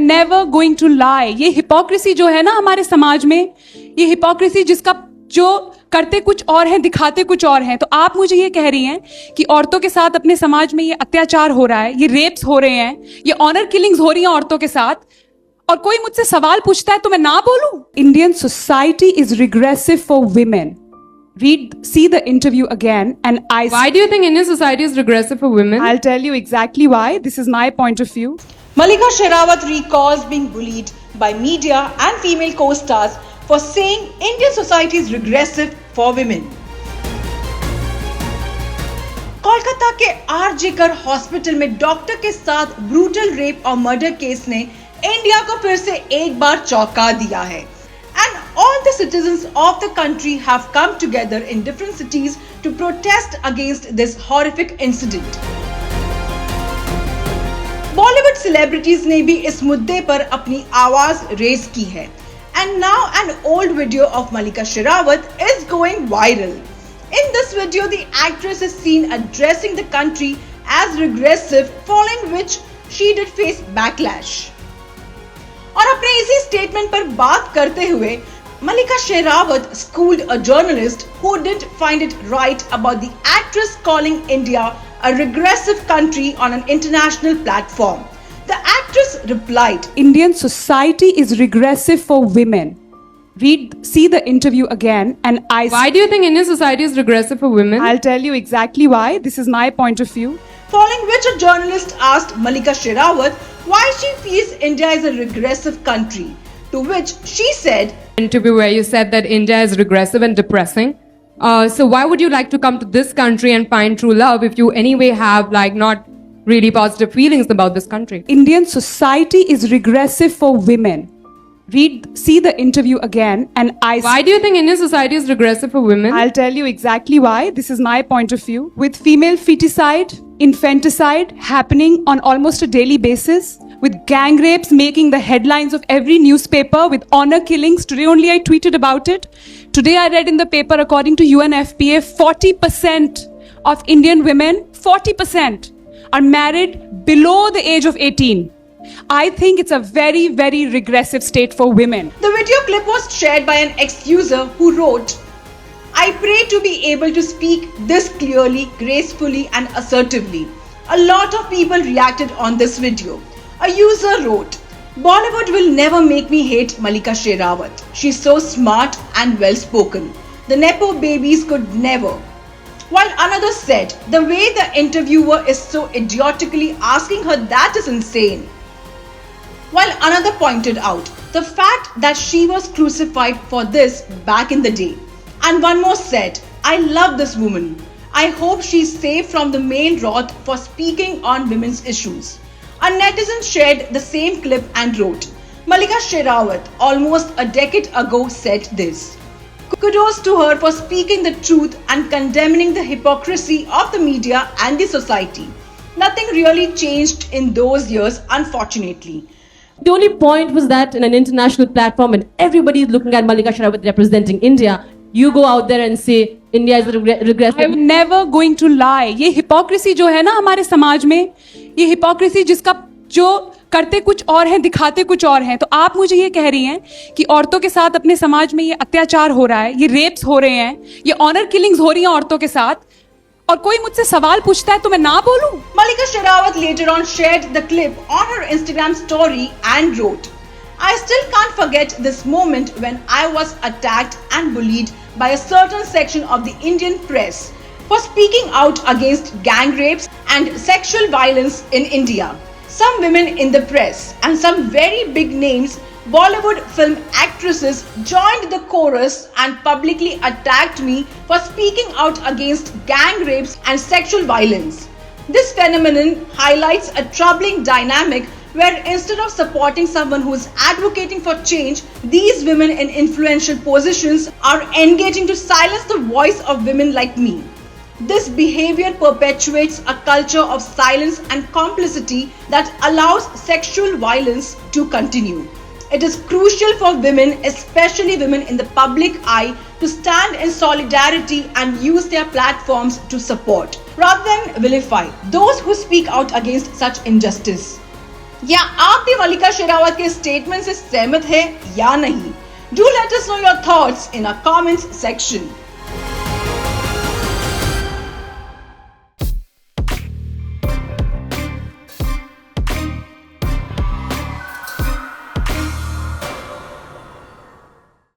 never going to lie. ये hypocrisy जो है ना हमारे समाज में, ये हिपोक्रेसी जिसका जो करते कुछ और हैं दिखाते कुछ और हैं। तो आप मुझे ये कह रही हैं कि औरतों के साथ अपने समाज में ये अत्याचार हो रहा है, ये रेप्स हो रहे हैं, ये ऑनर किलिंग्स हो रही हैं औरतों के साथ, और कोई मुझसे सवाल पूछता है तो मैं ना बोलूं? Indian society is regressive for women. See the interview again, and Why do you think Indian society is regressive for women? I'll tell you exactly why. This is my point of view. Malika Sherawat recalls being bullied by media and female co-stars for saying Indian society is regressive for women. Kolkata के RG Kar hospital में doctor के साथ brutal rape और murder case ने India को फिर से एक बार चौंका दिया है. And all the citizens of the country have come together in different cities to protest against this horrific incident. Bollywood celebrities ने भी इस मुद्दे पर अपनी आवाज रेज की है. And now an old video of Malika Sherawat is going viral. In this video, the actress is seen addressing the country as regressive, following which she did face backlash. और अपने इसी स्टेटमेंट पर बात करते हुए मलिका Sherawat schooled a journalist who didn't find it right about the actress calling India a regressive country on an international platform. The actress replied, Indian society is regressive for women. See the interview again, and Why do you think Indian society is regressive for women? I'll tell you exactly why. This is my point of view. Following which a journalist asked Malika Sherawat why she feels India is a regressive country, to which she said, Interview where you said that India is regressive and depressing. So why would you like to come to this country and find true love if you anyway have not really positive feelings about this country? Indian society is regressive for women. See the interview again, and Why do you think Indian society is regressive for women? I'll tell you exactly why. This is my point of view. With female feticide, infanticide happening on almost a daily basis, with gang rapes making the headlines of every newspaper, with honor killings. Today only I tweeted about it. Today I read in the paper, according to UNFPA, 40% of Indian women, 40% are married below the age of 18. I think it's a very, very regressive state for women. The video clip was shared by an ex-user who wrote, I pray to be able to speak this clearly, gracefully and assertively. A lot of people reacted on this video. A user wrote, Bollywood will never make me hate Malika Sherawat. She's so smart and well spoken. The Nepo babies could never. While another said, the way the interviewer is so idiotically asking her that is insane. While another pointed out the fact that she was crucified for this back in the day. And one more said, I love this woman. I hope she's safe from the male wrath for speaking on women's issues. A netizen shared the same clip and wrote, Malika Sherawat almost a decade ago said this. Kudos to her for speaking the truth and condemning the hypocrisy of the media and the society. Nothing really changed in those years, unfortunately. The only point was that in an international platform and everybody is looking at Malika Sherawat representing India, you go out there and say India is regressive. I'm never going to lie. ये hypocrisy जो है ना हमारे समाज में, ये hypocrisy जिसका जो करते कुछ और हैं दिखाते कुछ और हैं। तो आप मुझे ये कह रही हैं कि औरतों के साथ अपने समाज में ये अत्याचार हो रहा है, ये रेप्स हो रहे हैं, ये ऑनर किलिंग्स हो रही हैं औरतों के साथ, और कोई मुझसे सवाल पूछता है तो मैं ना बोलूं? Malika Sherawat later on shared the clip on her Instagram story and wrote, I still can't forget this moment when I was attacked and bullied by a certain section of the Indian press for speaking out against gang rapes and sexual violence in India. Some women in the press and some very big names, Bollywood film actresses, joined the chorus and publicly attacked me for speaking out against gang rapes and sexual violence. This phenomenon highlights a troubling dynamic where instead of supporting someone who is advocating for change, these women in influential positions are engaging to silence the voice of women like me. This behavior perpetuates a culture of silence and complicity that allows sexual violence to continue. It is crucial for women, especially women in the public eye, to stand in solidarity and use their platforms to support, rather than vilify, those who speak out against such injustice. या आप भी मल्लिका शेरावत के statement से सहमत है या नहीं? Do let us know your thoughts in a comments section.